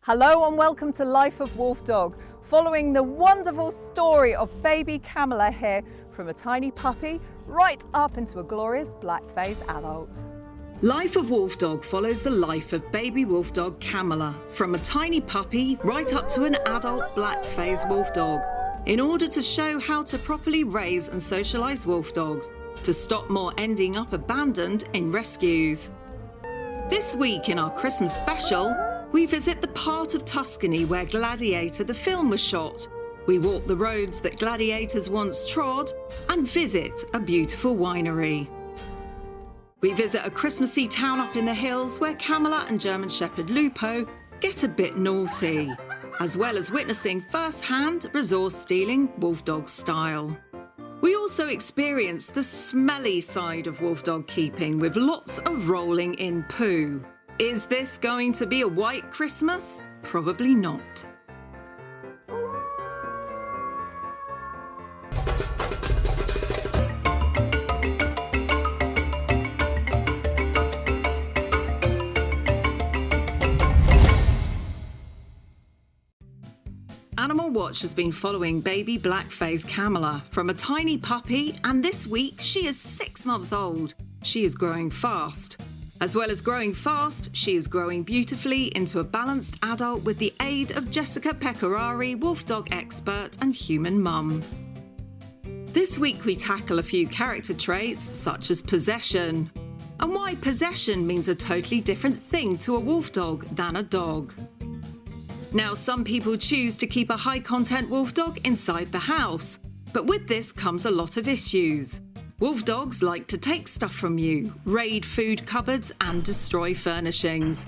Hello and welcome to Life of Wolfdog, following the wonderful story of baby Kamala here, from a tiny puppy right up into a glorious black-faced adult. Life of Wolfdog follows the life of baby wolfdog Kamala, from a tiny puppy right up to an adult black-faced wolfdog, in order to show how to properly raise and socialise wolfdogs, to stop more ending up abandoned in rescues. This week in our Christmas special, we visit the part of Tuscany where Gladiator the film was shot. We walk the roads that gladiators once trod and visit a beautiful winery. We visit a Christmassy town up in the hills where Kamala and German Shepherd Lupo get a bit naughty, as well as witnessing first-hand resource-stealing wolfdog style. We also experience the smelly side of wolfdog keeping with lots of rolling in poo. Is this going to be a white Christmas? Probably not. Animal Watch has been following baby black-faced Kamala from a tiny puppy, and this week she is 6 months old. She is growing fast. As well as growing fast, she is growing beautifully into a balanced adult with the aid of Jessica Pecorari, wolfdog expert and human mum. This week we tackle a few character traits such as possession, and why possession means a totally different thing to a wolfdog than a dog. Now, some people choose to keep a high-content wolfdog inside the house, but with this comes a lot of issues. Wolfdogs like to take stuff from you, raid food cupboards and destroy furnishings.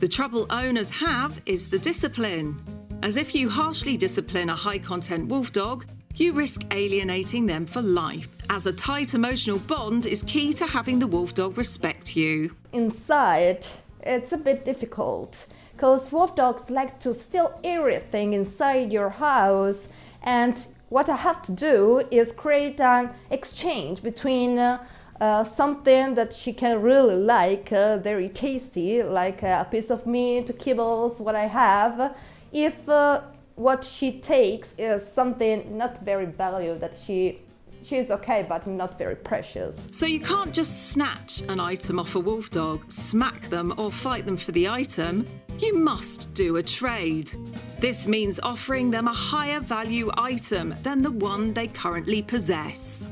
The trouble owners have is the discipline, as if you harshly discipline a high-content wolfdog, you risk alienating them for life, as a tight emotional bond is key to having the wolfdog respect you. Inside, it's a bit difficult, because wolfdogs like to steal everything inside your house, and what I have to do is create an exchange between something that she can really like, very tasty, like a piece of meat, kibbles, what I have, if what she takes is something not very valuable, that she's okay but not very precious. So you can't just snatch an item off a wolfdog, smack them or fight them for the item. You must do a trade. This means offering them a higher value item than the one they currently possess.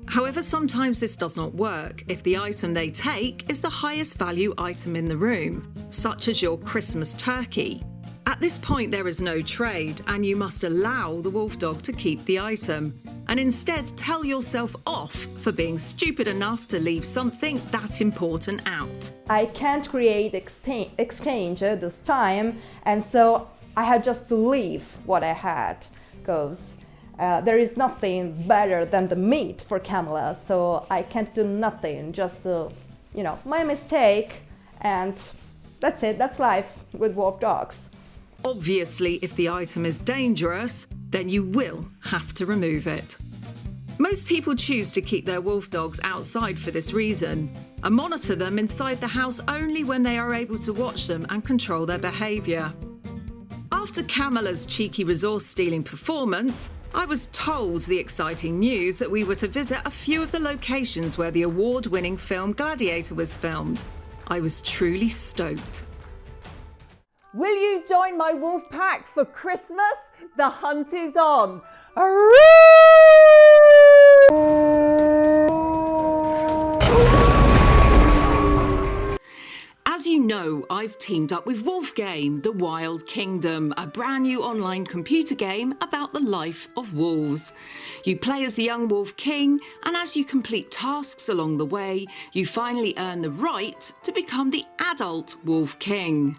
However, sometimes this does not work if the item they take is the highest value item in the room, such as your Christmas turkey. At this point, there is no trade, and you must allow the wolfdog to keep the item, and instead tell yourself off for being stupid enough to leave something that important out. I can't create exchange this time, and so I had just to leave what I had, because there is nothing better than the meat for Kamala, so I can't do nothing, just my mistake, and that's it, that's life with wolf dogs. Obviously, if the item is dangerous, then you will have to remove it. Most people choose to keep their wolf dogs outside for this reason, and monitor them inside the house only when they are able to watch them and control their behaviour. After Kamala's cheeky resource-stealing performance, I was told the exciting news that we were to visit a few of the locations where the award-winning film Gladiator was filmed. I was truly stoked. Will you join my wolf pack for Christmas? The hunt is on. As you know, I've teamed up with Wolf Game, The Wild Kingdom, a brand new online computer game about the life of wolves. You play as the young wolf king, and as you complete tasks along the way, you finally earn the right to become the adult wolf king.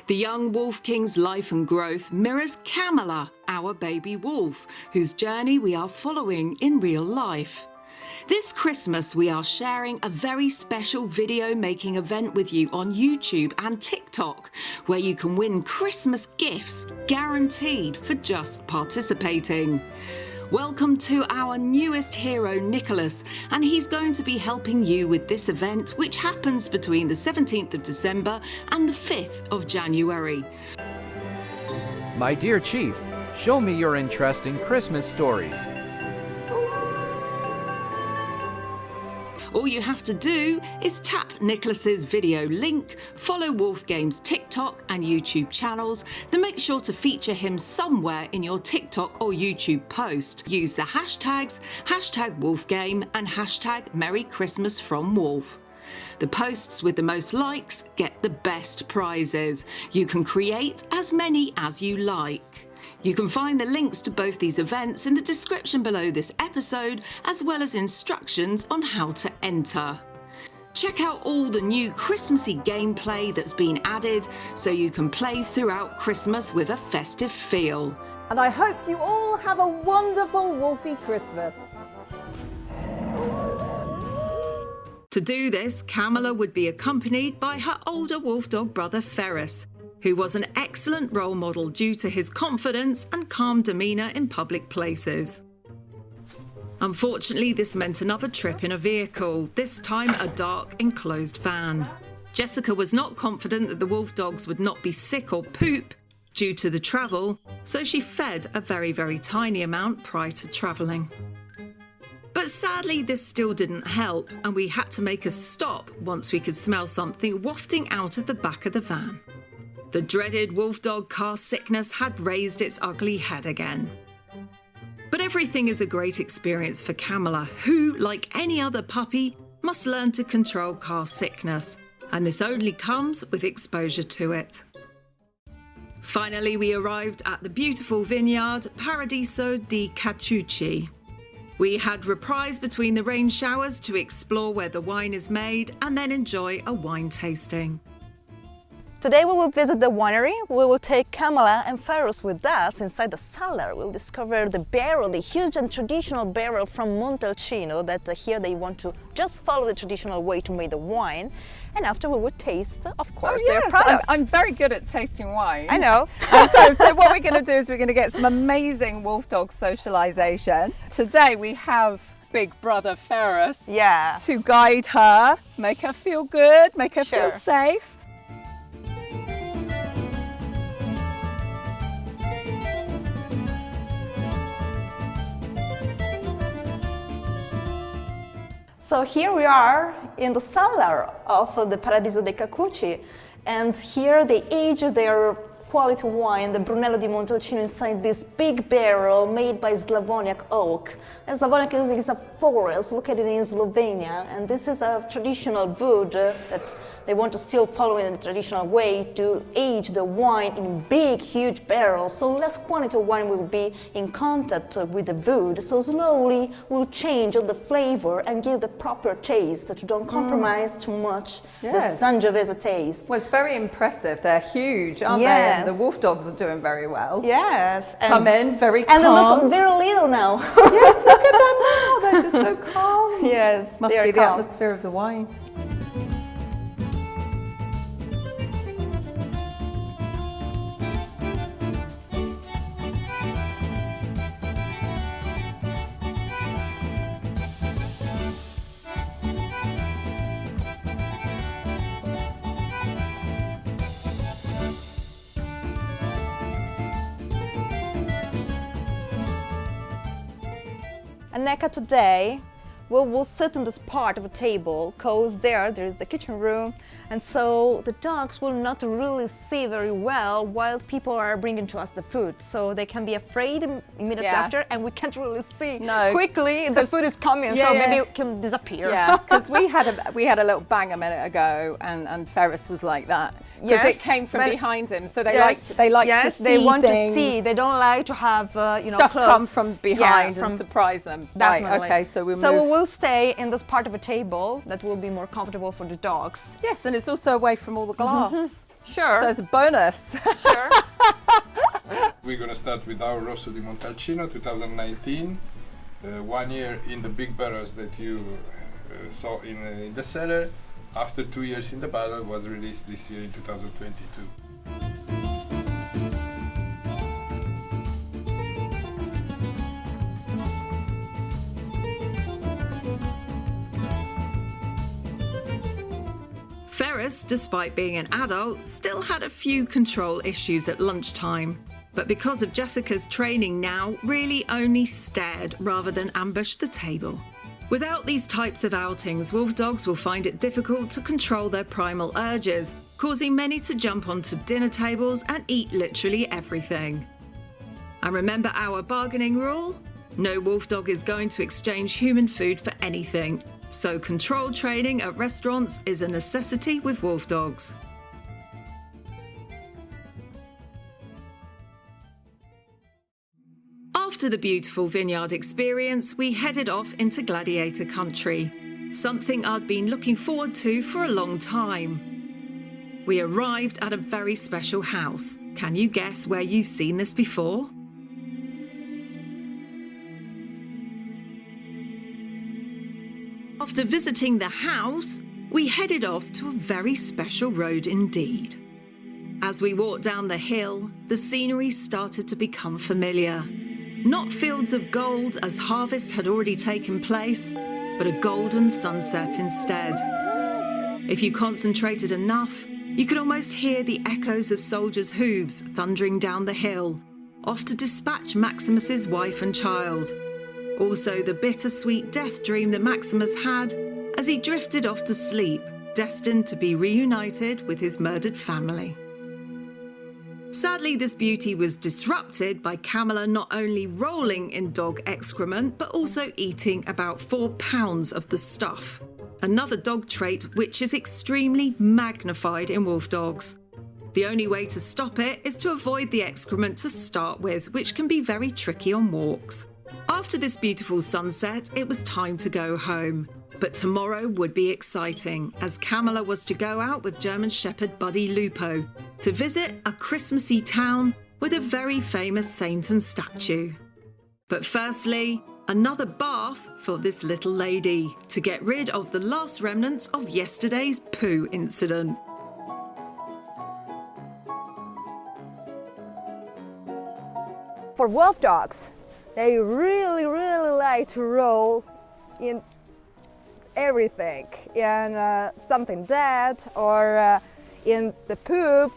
The young wolf king's life and growth mirrors Kamala, our baby wolf, whose journey we are following in real life. This Christmas, we are sharing a very special video making event with you on YouTube and TikTok, where you can win Christmas gifts guaranteed for just participating. Welcome to our newest hero, Nicholas, and he's going to be helping you with this event, which happens between the 17th of December and the 5th of January. My dear Chief, show me your interesting Christmas stories. All you have to do is tap Nicholas's video link, follow Wolf Game's TikTok and YouTube channels, then make sure to feature him somewhere in your TikTok or YouTube post. Use the hashtags #WolfGame and #Merry Christmas from Wolf. The posts with the most likes get the best prizes. You can create as many as you like. You can find the links to both these events in the description below this episode, as well as instructions on how to enter. Check out all the new Christmassy gameplay that's been added so you can play throughout Christmas with a festive feel. And I hope you all have a wonderful Wolfy Christmas. To do this, Kamala would be accompanied by her older wolfdog brother Ferus, who was an excellent role model due to his confidence and calm demeanour in public places. Unfortunately, this meant another trip in a vehicle, this time a dark, enclosed van. Jessica was not confident that the wolf dogs would not be sick or poop due to the travel, so she fed a very, very tiny amount prior to travelling. But sadly, this still didn't help, and we had to make a stop once we could smell something wafting out of the back of the van. The dreaded wolfdog car sickness had raised its ugly head again. But everything is a great experience for Kamala, who, like any other puppy, must learn to control car sickness, and this only comes with exposure to it. Finally, we arrived at the beautiful vineyard Paradiso di Caciucci. We had reprise between the rain showers to explore where the wine is made and then enjoy a wine tasting. Today we will visit the winery. We will take Kamala and Ferus with us inside the cellar. We'll discover the barrel, the huge and traditional barrel from Montalcino that here they want to just follow the traditional way to make the wine. And after we will taste, of course, their product. I'm very good at tasting wine. I know. So what we're going to do is we're going to get some amazing wolfdog socialization. Today we have big brother Ferus to guide her, make her feel good, make her feel safe. So here we are in the cellar of the Paradiso di Caciucci, and here they age their quality wine, the Brunello di Montalcino, inside this big barrel made by Slavonic oak. And Slavonic oak is a forest located in Slovenia, and this is a traditional wood that they want to still follow in the traditional way to age the wine in big, huge barrels, so less quantity of wine will be in contact with the wood, so slowly will change all the flavor and give the proper taste to don't compromise too much the Sangiovese taste. Well, it's very impressive. They're huge, aren't they? And the wolf dogs are doing very well. Yes. And come in very calm. And they look very little now. Yes, look at them now. They're just so calm. Yes, must be the atmosphere of the wine. And Neka, today we will sit in this part of a table because there is the kitchen room, and so the dogs will not really see very well while people are bringing to us the food, so they can be afraid immediately after, and we can't really see quickly the food is coming, so maybe it can disappear. Yeah, because we had a little bang a minute ago, and Ferus was like that. Because it came from behind him, so they like to see they want things. to see. They don't like to have stuff come from behind and surprise them. Definitely. Right, okay, so we will stay in this part of a table that will be more comfortable for the dogs. Yes, and it's also away from all the glass. Sure. So it's a bonus. Sure. We're going to start with our Rosso di Montalcino 2019. 1 year in the big barrels that you saw in the cellar. After 2 years in the barrel, was released this year in 2022. Ferus, despite being an adult, still had a few control issues at lunchtime. but because of Jessica's training now, really only stared rather than ambushed the table. Without these types of outings, wolf dogs will find it difficult to control their primal urges, causing many to jump onto dinner tables and eat literally everything. And remember our bargaining rule? No wolf dog is going to exchange human food for anything, so controlled training at restaurants is a necessity with wolf dogs. After the beautiful vineyard experience, we headed off into Gladiator country, something I'd been looking forward to for a long time. We arrived at a very special house. Can you guess where you've seen this before? After visiting the house, we headed off to a very special road indeed. As we walked down the hill, the scenery started to become familiar. Not fields of gold as harvest had already taken place, but a golden sunset instead. If you concentrated enough, you could almost hear the echoes of soldiers' hooves thundering down the hill, off to dispatch Maximus's wife and child. Also the bittersweet death dream that Maximus had as he drifted off to sleep, destined to be reunited with his murdered family. Sadly, this beauty was disrupted by Kamala not only rolling in dog excrement, but also eating about 4 pounds of the stuff. Another dog trait which is extremely magnified in wolf dogs. The only way to stop it is to avoid the excrement to start with, which can be very tricky on walks. After this beautiful sunset, it was time to go home. But tomorrow would be exciting, as Kamala was to go out with German Shepherd buddy Lupo to visit a Christmassy town with a very famous saint and statue. But firstly, another bath for this little lady to get rid of the last remnants of yesterday's poo incident. For wolf dogs, they really like to roll in everything, in something dead or in the poop,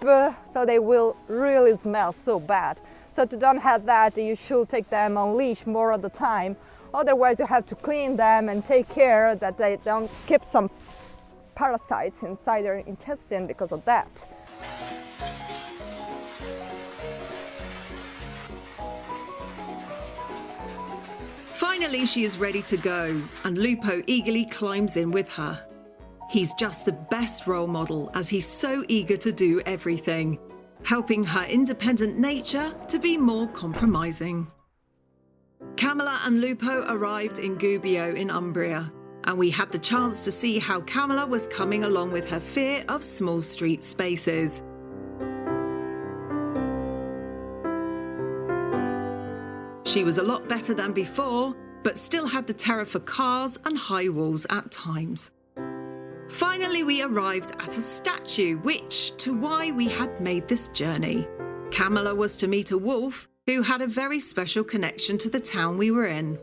so they will really smell so bad. So to don't have that, you should take them on leash more of the time. Otherwise, you have to clean them and take care that they don't keep some parasites inside their intestine because of that. Finally, she is ready to go, and Lupo eagerly climbs in with her. He's just the best role model, as he's so eager to do everything, helping her independent nature to be more compromising. Kamala and Lupo arrived in Gubbio in Umbria, and we had the chance to see how Kamala was coming along with her fear of small street spaces. She was a lot better than before, but still had the terror for cars and high walls at times. Finally, we arrived at a statue, which to why we had made this journey. Kamala was to meet a wolf who had a very special connection to the town we were in.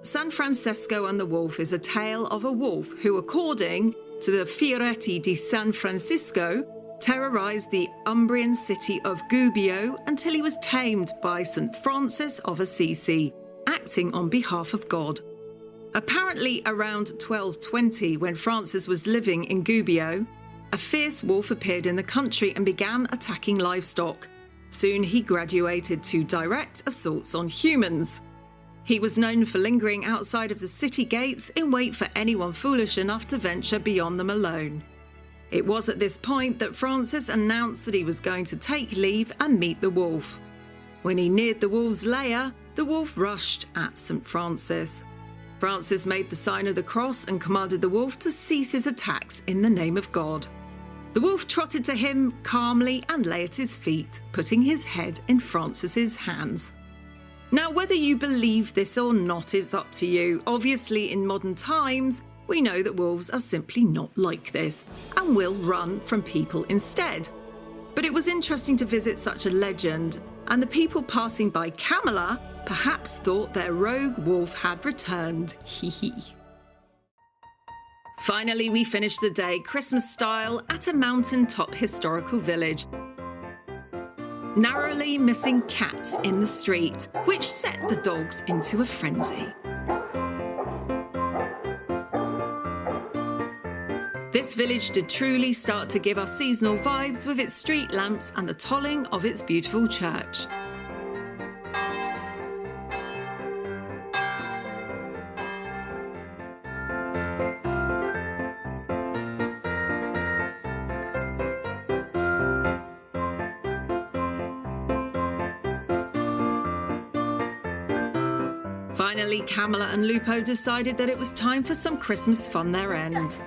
San Francesco and the Wolf is a tale of a wolf who, according to the Fioretti di San Francisco, terrorized the Umbrian city of Gubbio until he was tamed by St. Francis of Assisi, acting on behalf of God. Apparently around 1220, when Francis was living in Gubbio, a fierce wolf appeared in the country and began attacking livestock. Soon he graduated to direct assaults on humans. He was known for lingering outside of the city gates in wait for anyone foolish enough to venture beyond them alone. It was at this point that Francis announced that he was going to take leave and meet the wolf. When he neared the wolf's lair, the wolf rushed at St. Francis. Francis made the sign of the cross and commanded the wolf to cease his attacks in the name of God. The wolf trotted to him calmly and lay at his feet, putting his head in Francis's hands. Now, whether you believe this or not is up to you. Obviously, in modern times, we know that wolves are simply not like this and will run from people instead. But it was interesting to visit such a legend, and the people passing by Kamala perhaps thought their rogue wolf had returned. Hee. Finally, we finished the day Christmas style at a mountaintop historical village. narrowly missing cats in the street, which set the dogs into a frenzy. This village did truly start to give us seasonal vibes with its street lamps and the tolling of its beautiful church. Finally, Kamala and Lupo decided that it was time for some Christmas fun their end.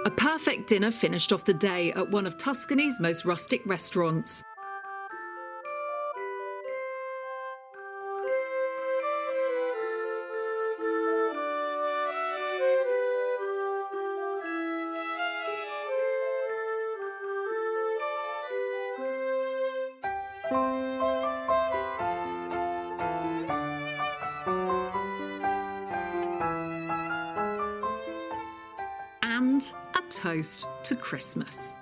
A perfect dinner finished off the day at one of Tuscany's most rustic restaurants. And a toast to Christmas.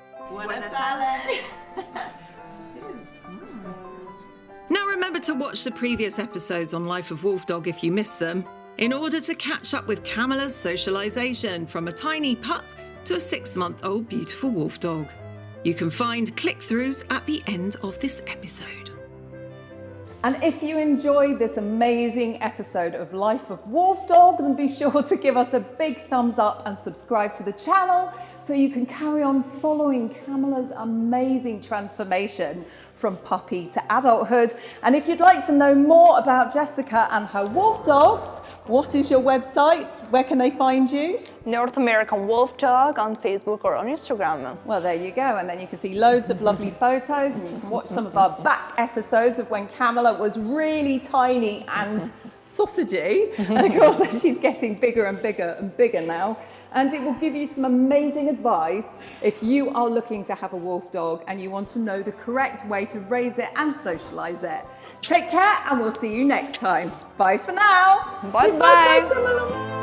Now remember to watch the previous episodes on Life of Wolfdog if you missed them, in order to catch up with Kamala's socialisation from a tiny pup to a 6-month-old beautiful wolfdog. You can find click-throughs at the end of this episode. And if you enjoyed this amazing episode of Life of Wolfdog, then be sure to give us a big thumbs up and subscribe to the channel so you can carry on following Kamala's amazing transformation from puppy to adulthood. And if you'd like to know more about Jessica and her wolf dogs, what is your website? Where can they find you? North American Wolfdog on Facebook or on Instagram. Well, there you go. And then you can see loads of lovely photos, and you can watch some of our back episodes of when Kamala was really tiny and sausagey. And of course, she's getting bigger and bigger and bigger now. And it will give you some amazing advice if you are looking to have a wolf dog and you want to know the correct way to raise it and socialise it. Take care, and we'll see you next time. Bye for now. Bye bye.